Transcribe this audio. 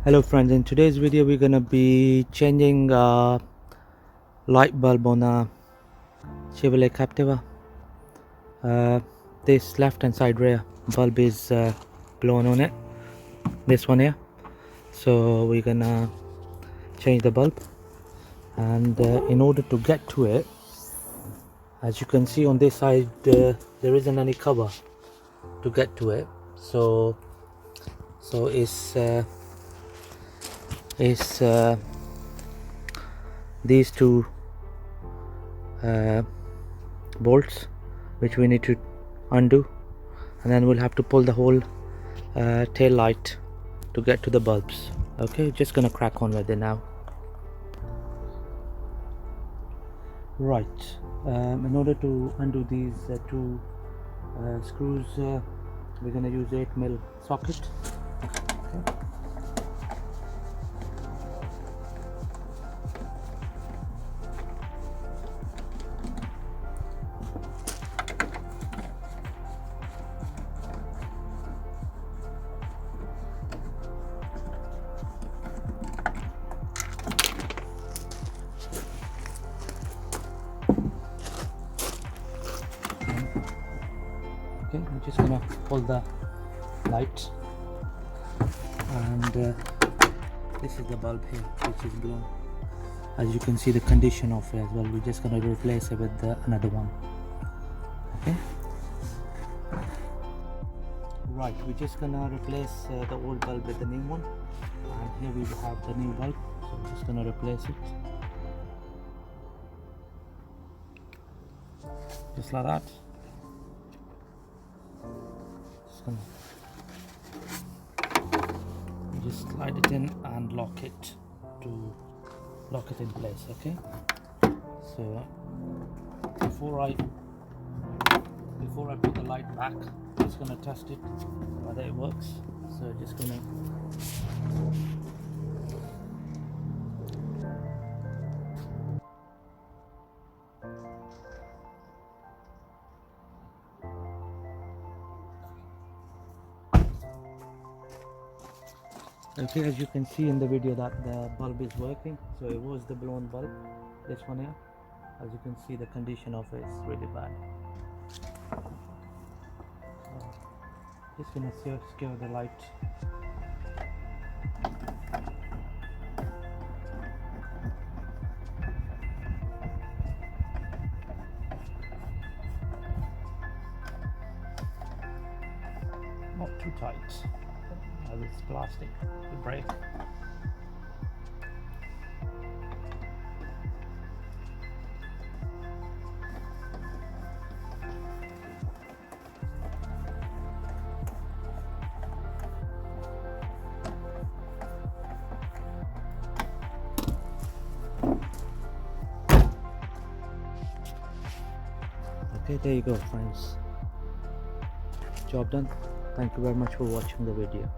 Hello friends, in today's video we're gonna be changing light bulb on a Chevrolet Captiva. This left hand side rear bulb is blown on it, this one here. So we're gonna change the bulb, and in order to get to it, as you can see on this side there isn't any cover to get to it. So it's these two bolts which we need to undo, and then we'll have to pull the whole tail light to get to the bulbs. Okay, just gonna crack on with it now. Right, in order to undo these two screws, we're gonna use 8mm socket. Okay. Okay, I'm just gonna pull the light, and this is the bulb here which is blown. As you can see the condition of it as well. We're just gonna replace it with another one. Okay, right, we're just gonna replace the old bulb with the new one, and here we have the new bulb, so I'm just gonna replace it just like that. Just slide it in and lock it in place. Okay, so before I put the light back, I'm just gonna test it whether it works. So just gonna okay, as you can see in the video that the bulb is working. So it was the blown bulb, this one here. As you can see, the condition of it is really bad. Just gonna secure the light. Not too tight, as it's plastic, it will break. Okay, there you go friends, job done. Thank you very much for watching the video.